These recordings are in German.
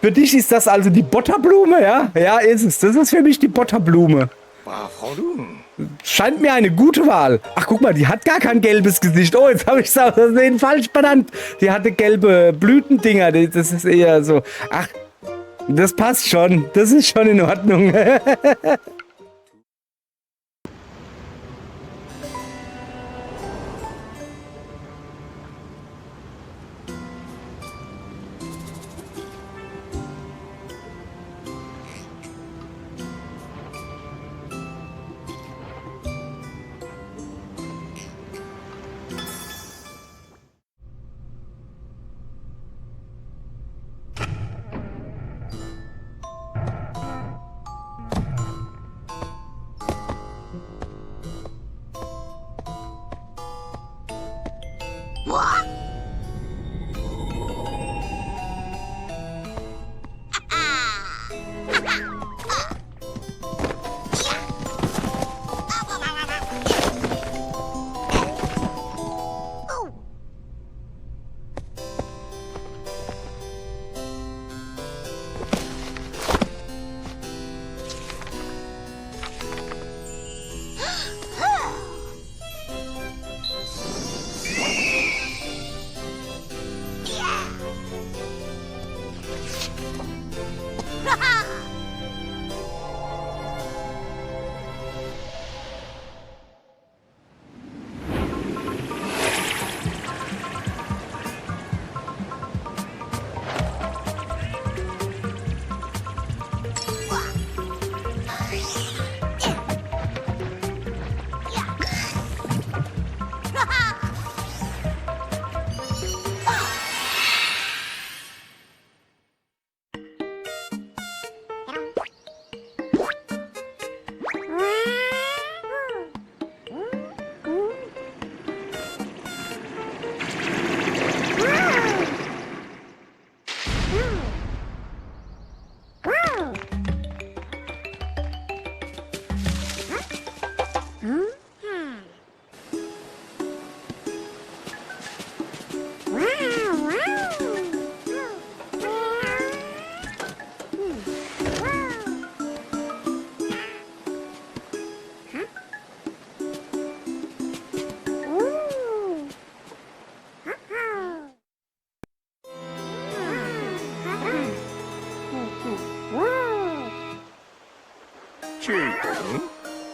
Für dich ist das also die Butterblume, ja? Ja, ist es. Das ist für mich die Butterblume. Scheint mir eine gute Wahl. Ach, guck mal, die hat gar kein gelbes Gesicht. Oh, jetzt habe ich es aus Versehen falsch benannt. Die hatte gelbe Blütendinger. Das ist eher so. Ach, das passt schon. Das ist schon in Ordnung.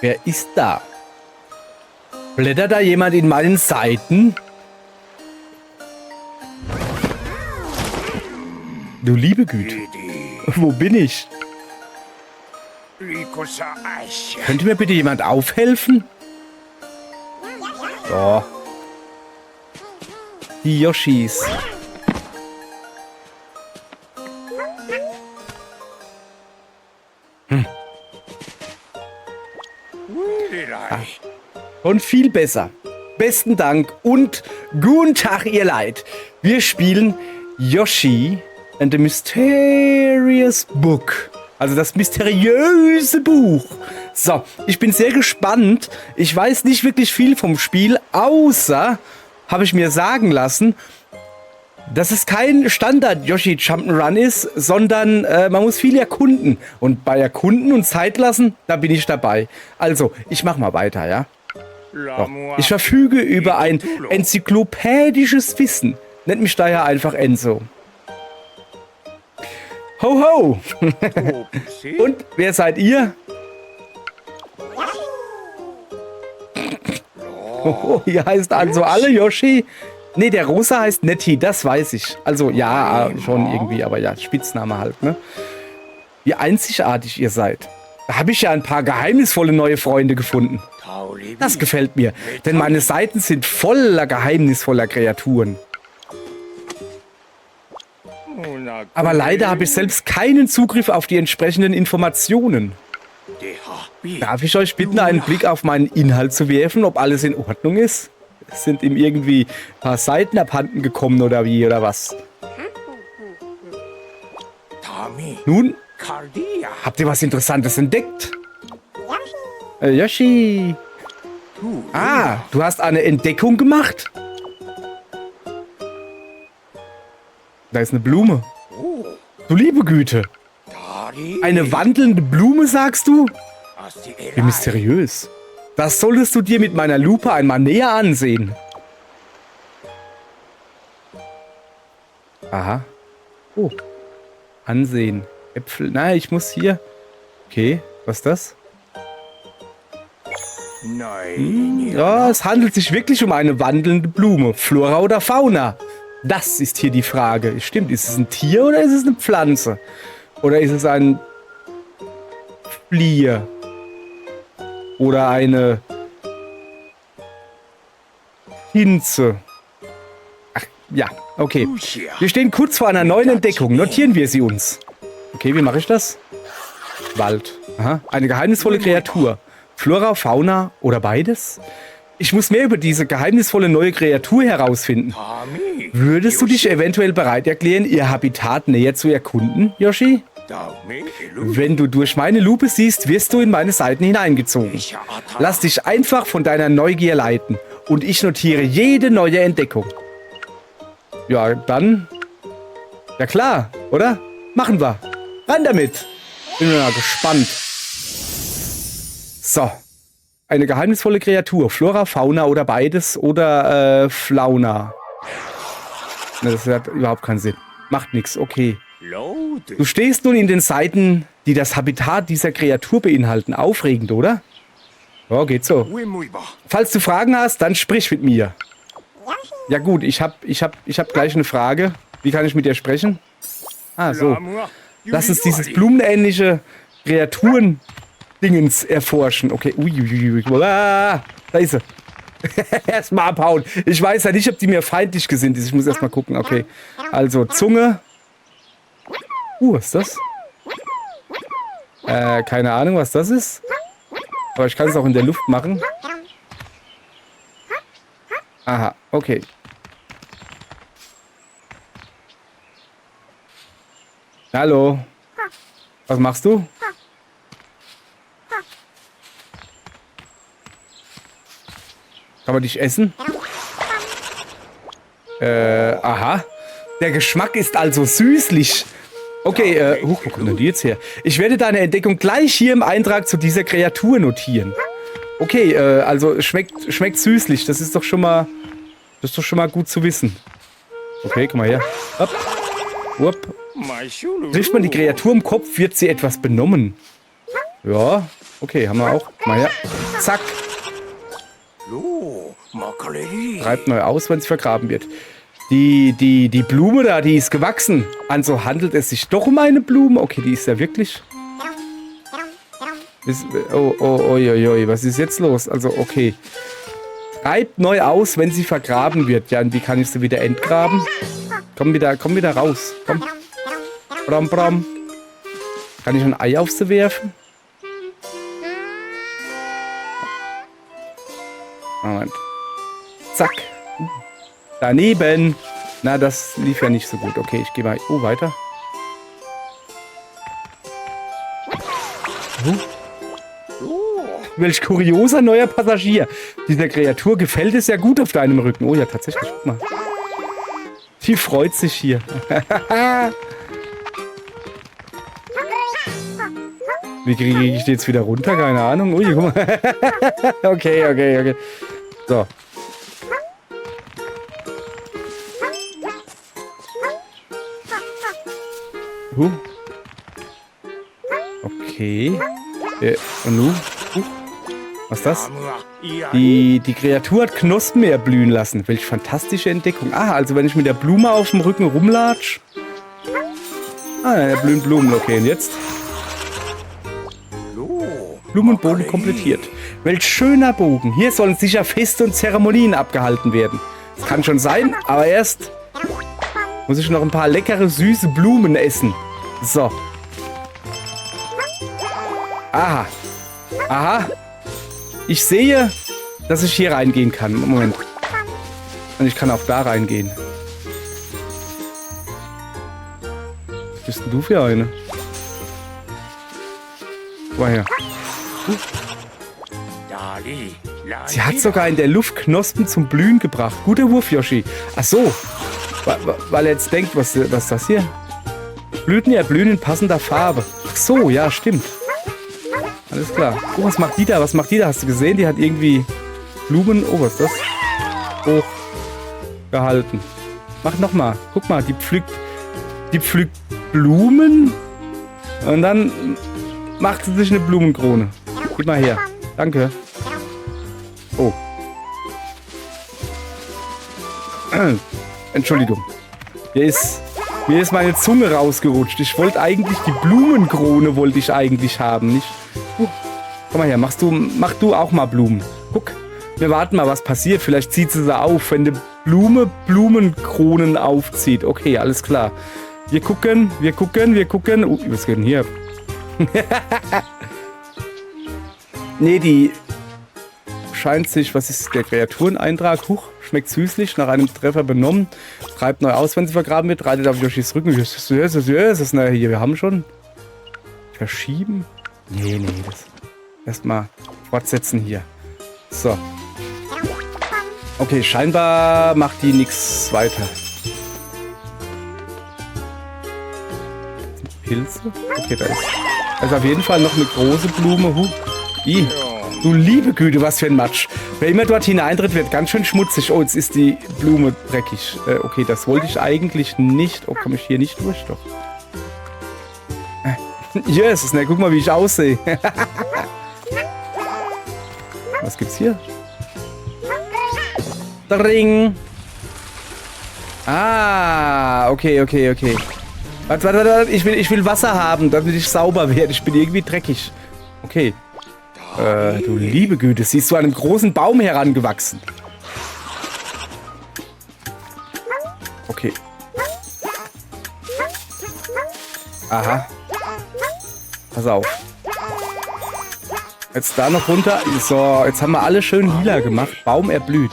Wer ist da? Blättert da jemand in meinen Seiten? Du liebe Güte. Wo bin ich? Könnte mir bitte jemand aufhelfen? So. Die Yoshis. Und viel besser. Besten Dank und guten Tag, ihr Leid. Wir spielen Yoshi and the Mysterious Book. Also das mysteriöse Buch. So, ich bin sehr gespannt. Ich weiß nicht wirklich viel vom Spiel, außer, habe ich mir sagen lassen, dass es kein Standard-Yoshi Jump'n'Run ist, sondern man muss viel erkunden. Und bei Erkunden und Zeit lassen, da bin ich dabei. Also, ich mach mal weiter, ja? So. Ich verfüge über ein enzyklopädisches Wissen. Nennt mich daher einfach Enzo. Ho ho! Und, wer seid ihr? Oh, ihr heißt also alle Yoshi? Ne, der Rosa heißt Nettie, das weiß ich. Also, ja, schon irgendwie, aber ja, Spitzname halt, ne? Wie einzigartig ihr seid. Da habe ich ja ein paar geheimnisvolle neue Freunde gefunden. Das gefällt mir, denn meine Seiten sind voller geheimnisvoller Kreaturen. Aber leider habe ich selbst keinen Zugriff auf die entsprechenden Informationen. Darf ich euch bitten, einen Blick auf meinen Inhalt zu werfen, ob alles in Ordnung ist? Sind ihm irgendwie ein paar Seiten abhanden gekommen oder wie, oder was? Nun, habt ihr was Interessantes entdeckt? Yoshi! Ah, du hast eine Entdeckung gemacht? Da ist eine Blume. Du liebe Güte. Eine wandelnde Blume, sagst du? Wie mysteriös. Das solltest du dir mit meiner Lupe einmal näher ansehen. Aha. Oh. Ansehen. Äpfel. Nein, ich muss hier... Okay, was ist das? Ja, es handelt sich wirklich um eine wandelnde Blume. Flora oder Fauna? Das ist hier die Frage. Stimmt, ist es ein Tier oder ist es eine Pflanze? Oder ist es ein Fliehe? Oder eine Hinze? Ach, ja, okay. Wir stehen kurz vor einer neuen Entdeckung. Notieren wir sie uns. Okay, wie mache ich das? Wald. Aha. Eine geheimnisvolle Kreatur. Flora, Fauna oder beides? Ich muss mehr über diese geheimnisvolle neue Kreatur herausfinden. Würdest du dich eventuell bereit erklären, ihr Habitat näher zu erkunden, Yoshi? Wenn du durch meine Lupe siehst, wirst du in meine Seiten hineingezogen. Lass dich einfach von deiner Neugier leiten und ich notiere jede neue Entdeckung. Ja, dann... Ja klar, oder? Machen wir. Ran damit. Bin mal gespannt. So. Eine geheimnisvolle Kreatur. Flora, Fauna oder beides oder Flauna. Ne, das hat überhaupt keinen Sinn. Macht nichts, okay. Du stehst nun in den Seiten, die das Habitat dieser Kreatur beinhalten. Aufregend, oder? Ja, geht so. Falls du Fragen hast, dann sprich mit mir. Ja gut, ich hab gleich eine Frage. Wie kann ich mit dir sprechen? Ah, so. Lass uns dieses blumenähnliche Kreaturen-Dingens erforschen. Okay, uiuiui. Da ist sie. Erstmal abhauen. Ich weiß ja nicht, ob die mir feindlich gesinnt ist. Ich muss erstmal gucken. Okay. Also, Zunge. Was ist das? Keine Ahnung, was das ist. Aber ich kann es auch in der Luft machen. Aha, okay. Hallo. Was machst du? Kann man dich essen? Aha. Der Geschmack ist also süßlich. Okay, wo kommt denn die jetzt her? Ich werde deine Entdeckung gleich hier im Eintrag zu dieser Kreatur notieren. Okay, also schmeckt süßlich. Das ist doch schon mal gut zu wissen. Okay, guck mal her. Hopp. Hopp. Trifft man die Kreatur im Kopf, wird sie etwas benommen. Ja, okay, haben wir auch. Guck mal her. Zack. Treibt neu aus, wenn es vergraben wird. Die Blume da, die ist gewachsen. Also handelt es sich doch um eine Blume? Okay, die ist ja wirklich... Oi, was ist jetzt los? Also, okay. Treibt neu aus, wenn sie vergraben wird. Ja, und wie kann ich sie wieder entgraben? Komm wieder raus. Komm. Bram. Kann ich ein Ei auf sie werfen? Moment. Zack. Daneben. Na, das lief ja nicht so gut. Okay, ich gehe mal... Oh, weiter. Welch kurioser neuer Passagier. Dieser Kreatur gefällt es ja gut auf deinem Rücken. Oh ja, tatsächlich. Guck mal. Die freut sich hier. Wie kriege ich die jetzt wieder runter? Keine Ahnung. Ui, guck mal. Okay. So. Okay. Und nun? Was ist das? Die Kreatur hat Knospen erblühen lassen. Welch fantastische Entdeckung. Ah, also wenn ich mit der Blume auf dem Rücken rumlatsch. Ah, da blühen Blumen. Okay, und jetzt? Blumenbogen komplettiert. Welch schöner Bogen. Hier sollen sicher Feste und Zeremonien abgehalten werden. Das kann schon sein, aber erst muss ich noch ein paar leckere, süße Blumen essen. So. Aha. Ich sehe, dass ich hier reingehen kann. Moment. Und ich kann auch da reingehen. Was bist denn du für eine? Guck mal her. Sie hat sogar in der Luft Knospen zum Blühen gebracht. Guter Wurf, Yoshi. Ach so. Weil er jetzt denkt, was ist das hier? Blüten erblühen in passender Farbe. Ach so, ja, stimmt. Alles klar. Oh, was macht die da? Was macht die da? Hast du gesehen? Die hat irgendwie Blumen. Oh, was ist das? Hochgehalten. Mach nochmal. Guck mal, die pflückt Blumen und dann macht sie sich eine Blumenkrone. Gib mal her. Danke. Oh. Entschuldigung. Mir ist meine Zunge rausgerutscht. Ich wollte eigentlich die Blumenkrone haben, nicht? Komm mal her, mach du auch mal Blumen. Guck, wir warten mal, was passiert. Vielleicht zieht sie auf, wenn die Blume Blumenkronen aufzieht. Okay, alles klar. Wir gucken. Was geht denn hier? Nee, die scheint sich, was ist der Kreatureneintrag? Huch, schmeckt süßlich, nach einem Treffer benommen. Treibt neu aus, wenn sie vergraben wird. Reitet auf Yoshis Rücken. Na, hier, wir haben schon. Verschieben? Nee, das. Erstmal fortsetzen hier. So. Okay, scheinbar macht die nichts weiter. Pilze? Okay, da ist auf jeden Fall noch eine große Blume. Du liebe Güte, was für ein Matsch. Wer immer dort hineintritt, wird ganz schön schmutzig. Oh, jetzt ist die Blume dreckig. Okay, das wollte ich eigentlich nicht. Oh, komme ich hier nicht durch? Doch. Jesus, guck mal, wie ich aussehe. Was gibt's hier? Dring. Ah, okay. Warte. Ich will Wasser haben, damit ich sauber werde. Ich bin irgendwie dreckig. Okay. Du liebe Güte, sie ist zu einem großen Baum herangewachsen. Okay. Aha. Pass auf. Jetzt da noch runter. So, jetzt haben wir alle schön lila gemacht. Baum erblüht.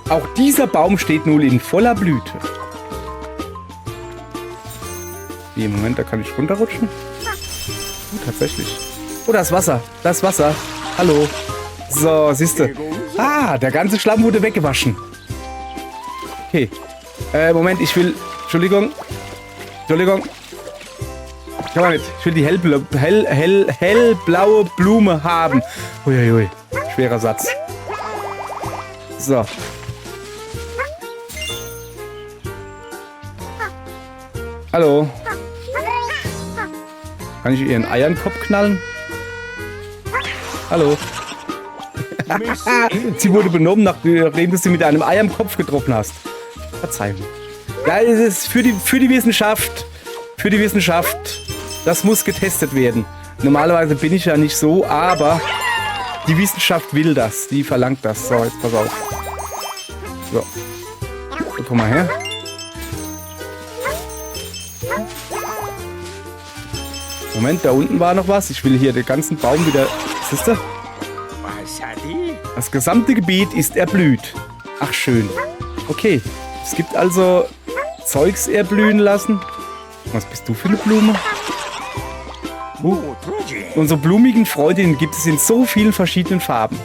Auch dieser Baum steht nun in voller Blüte. Wie, im Moment, da kann ich runterrutschen. Tatsächlich. Oh, das Wasser. Hallo. So, siehste. Ah, der ganze Schlamm wurde weggewaschen. Okay. Moment, ich will... Entschuldigung. Komm mal mit. Ich will die hellblaue Blume haben. Uiuiui. Schwerer Satz. So. Hallo. Kann ich ihren Eiernkopf knallen? Hallo. Sie wurde benommen, nachdem du sie mit einem Ei am Kopf getroffen hast. Verzeihung. Ja, es ist für die Wissenschaft. Für die Wissenschaft. Das muss getestet werden. Normalerweise bin ich ja nicht so, aber die Wissenschaft will das. Die verlangt das. So, jetzt pass auf. So. Komm mal her. Moment, da unten war noch was. Ich will hier den ganzen Baum wieder... Siehst du? Das gesamte Gebiet ist erblüht. Ach, schön. Okay. Es gibt also Zeugs erblühen lassen. Was bist du für eine Blume? Unsere blumigen Freundinnen gibt es in so vielen verschiedenen Farben.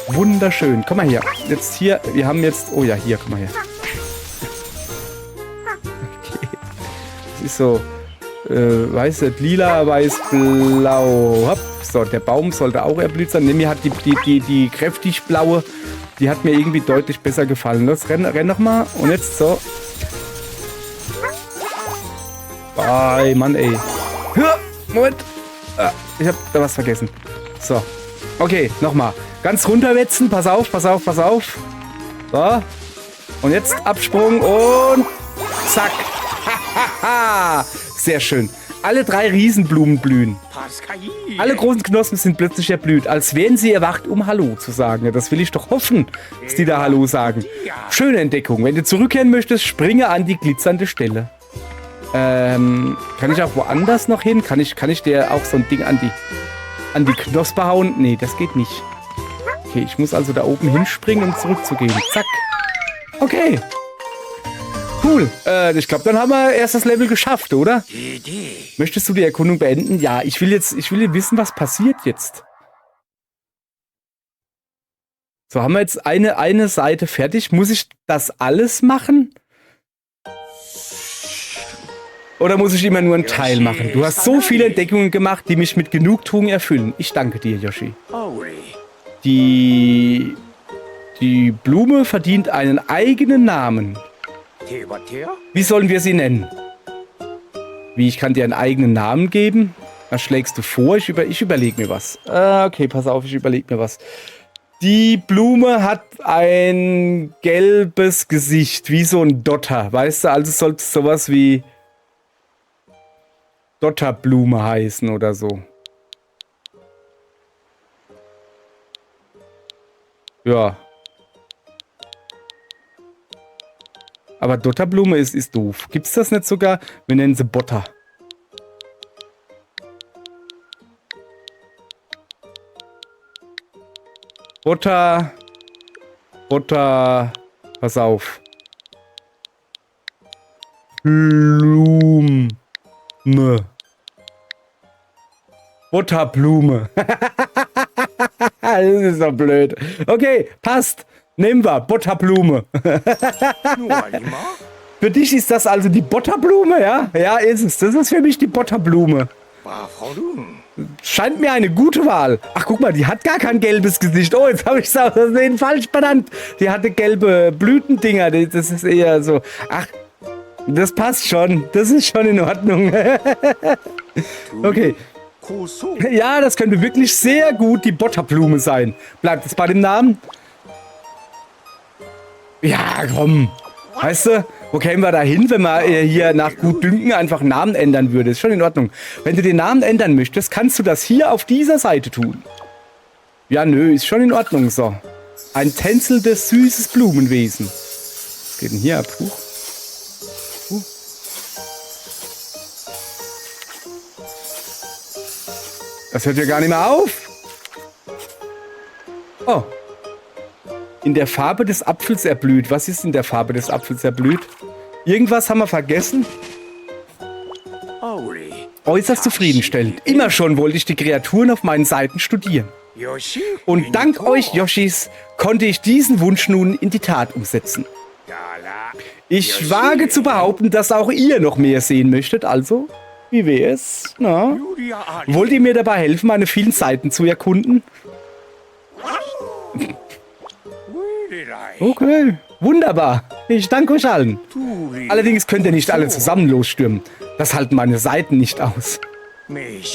Wunderschön. Komm mal her. Jetzt hier. Wir haben jetzt... Oh ja, hier. Komm mal her. Okay. Das ist so... weiß nicht, lila, weiß, blau. Hopp. So, der Baum sollte auch erblüht sein. Ne, mir hat die kräftig blaue, die hat mir irgendwie deutlich besser gefallen. Los, renn noch mal. Und jetzt so. Bye, Mann, ey. Moment. Ich hab da was vergessen. So. Okay, nochmal. Ganz runterwetzen. Pass auf. So. Und jetzt Absprung und zack. Sehr schön. Alle 3 Riesenblumen blühen. Alle großen Knospen sind plötzlich erblüht, als wären sie erwacht, um Hallo zu sagen. Ja, das will ich doch hoffen, dass die da Hallo sagen. Schöne Entdeckung. Wenn du zurückkehren möchtest, springe an die glitzernde Stelle. Kann ich auch woanders noch hin? Kann ich dir auch so ein Ding an die Knospe hauen? Nee, das geht nicht. Okay, ich muss also da oben hinspringen, um zurückzugehen. Zack. Okay. Cool. Ich glaube, dann haben wir erst das Level geschafft, oder? Möchtest du die Erkundung beenden? Ja, ich will wissen, was passiert jetzt. So, haben wir jetzt eine Seite fertig. Muss ich das alles machen? Oder muss ich immer nur einen Teil machen? Du hast so viele Entdeckungen gemacht, die mich mit Genugtuung erfüllen. Ich danke dir, Yoshi. Die Blume verdient einen eigenen Namen. Wie sollen wir sie nennen? Wie, ich kann dir einen eigenen Namen geben? Was schlägst du vor? Ich überlege mir was. Okay, pass auf, ich überlege mir was. Die Blume hat ein gelbes Gesicht, wie so ein Dotter, weißt du? Also sollte es sowas wie Dotterblume heißen oder so. Ja. Aber Dotterblume ist doof. Gibt's das nicht sogar? Wir nennen sie Botter. Botter. Pass auf. Blume. Butterblume. Das ist doch blöd. Okay, passt. Nehmen wir Butterblume. Für dich ist das also die Butterblume, ja? Ja, ist es. Das ist für mich die Butterblume. Scheint mir eine gute Wahl. Ach, guck mal, die hat gar kein gelbes Gesicht. Oh, jetzt habe ich es aus Versehen falsch benannt. Die hatte gelbe Blütendinger. Das ist eher so. Ach, das passt schon. Das ist schon in Ordnung. Okay. Ja, das könnte wirklich sehr gut die Butterblume sein. Bleibt es bei dem Namen? Ja, komm. Weißt du, wo kämen wir da hin, wenn man hier nach Gutdünken einfach Namen ändern würde? Ist schon in Ordnung. Wenn du den Namen ändern möchtest, kannst du das hier auf dieser Seite tun. Ja, nö, ist schon in Ordnung. So. Ein tänzelndes, süßes Blumenwesen. Was geht denn hier ab? Das hört ja gar nicht mehr auf. Oh. In der Farbe des Apfels erblüht. Was ist in der Farbe des Apfels erblüht? Irgendwas haben wir vergessen? Äußerst zufriedenstellend. Immer schon wollte ich die Kreaturen auf meinen Seiten studieren. Und dank euch, Yoshis, konnte ich diesen Wunsch nun in die Tat umsetzen. Ich wage zu behaupten, dass auch ihr noch mehr sehen möchtet, also, wie wär's? Na? Wollt ihr mir dabei helfen, meine vielen Seiten zu erkunden? Okay, wunderbar. Ich danke euch allen. Allerdings könnt ihr nicht alle zusammen losstürmen. Das halten meine Seiten nicht aus.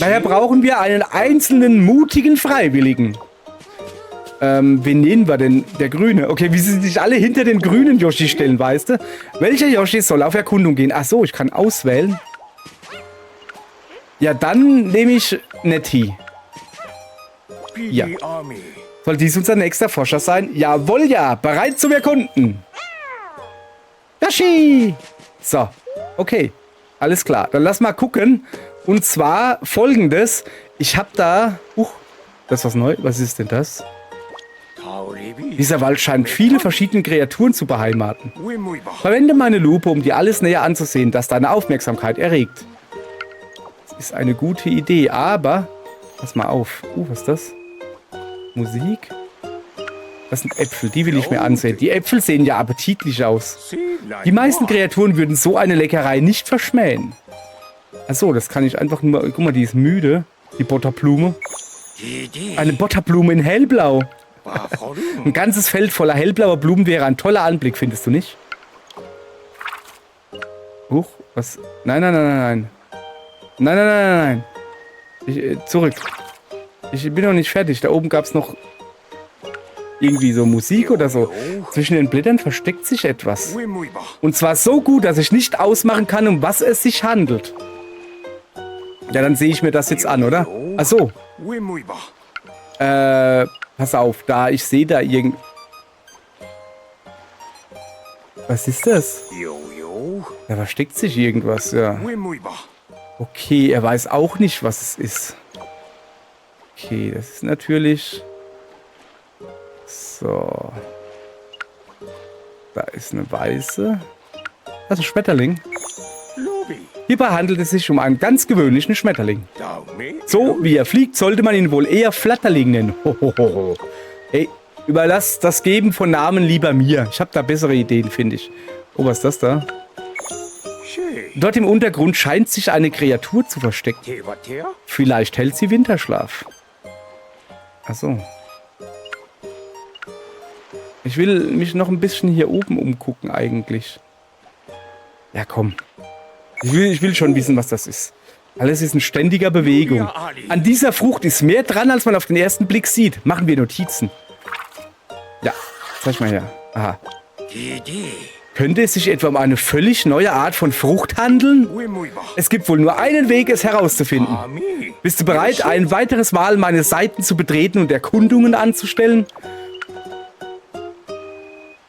Daher brauchen wir einen einzelnen mutigen Freiwilligen. Wen nehmen wir denn? Der Grüne. Okay, wie sie sich alle hinter den grünen Yoshi stellen, weißt du? Welcher Yoshi soll auf Erkundung gehen? Ach so, ich kann auswählen. Ja, dann nehme ich Nettie. Ja. Soll dies unser nächster Forscher sein? Jawohl, ja. Bereit zum Erkunden. Yoshi! So, okay. Alles klar. Dann lass mal gucken. Und zwar folgendes. Ich habe da... das ist was Neues. Was ist denn das? Dieser Wald scheint viele verschiedene Kreaturen zu beheimaten. Verwende meine Lupe, um dir alles näher anzusehen, das deine Aufmerksamkeit erregt. Das ist eine gute Idee, aber... Pass mal auf. Was ist das? Musik? Das sind Äpfel, die will ich mir ansehen. Die Äpfel sehen ja appetitlich aus. Die meisten Kreaturen würden so eine Leckerei nicht verschmähen. Achso, das kann ich einfach nur... Guck mal, die ist müde. Die Butterblume. Eine Butterblume in hellblau. Ein ganzes Feld voller hellblauer Blumen wäre ein toller Anblick, findest du nicht? Was? Nein. Nein. Zurück. Ich bin noch nicht fertig. Da oben gab es noch irgendwie so Musik oder so. Zwischen den Blättern versteckt sich etwas. Und zwar so gut, dass ich nicht ausmachen kann, um was es sich handelt. Ja, dann sehe ich mir das jetzt an, oder? Ach so. Pass auf, ich sehe da irgend... Was ist das? Da versteckt sich irgendwas, ja. Okay, er weiß auch nicht, was es ist. Okay, das ist natürlich... So. Da ist eine weiße. Das ist ein Schmetterling. Hierbei handelt es sich um einen ganz gewöhnlichen Schmetterling. So wie er fliegt, sollte man ihn wohl eher Flatterling nennen. Ey, überlass das Geben von Namen lieber mir. Ich habe da bessere Ideen, finde ich. Oh, was ist das da? Dort im Untergrund scheint sich eine Kreatur zu verstecken. Vielleicht hält sie Winterschlaf. Achso. Ich will mich noch ein bisschen hier oben umgucken eigentlich. Ja, komm. Ich will schon wissen, was das ist. Alles ist in ständiger Bewegung. An dieser Frucht ist mehr dran, als man auf den ersten Blick sieht. Machen wir Notizen. Ja, zeig mal her. Aha. Könnte es sich etwa um eine völlig neue Art von Frucht handeln? Es gibt wohl nur einen Weg, es herauszufinden. Bist du bereit, ein weiteres Mal meine Seiten zu betreten und Erkundungen anzustellen?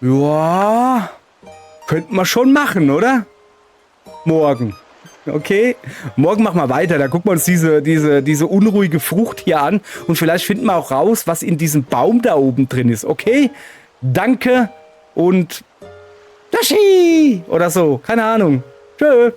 Ja, könnten wir schon machen, oder? Morgen. Okay, morgen machen wir weiter. Da gucken wir uns diese unruhige Frucht hier an. Und vielleicht finden wir auch raus, was in diesem Baum da oben drin ist. Okay, danke und Yoshi! Oder so, keine Ahnung. Tschö.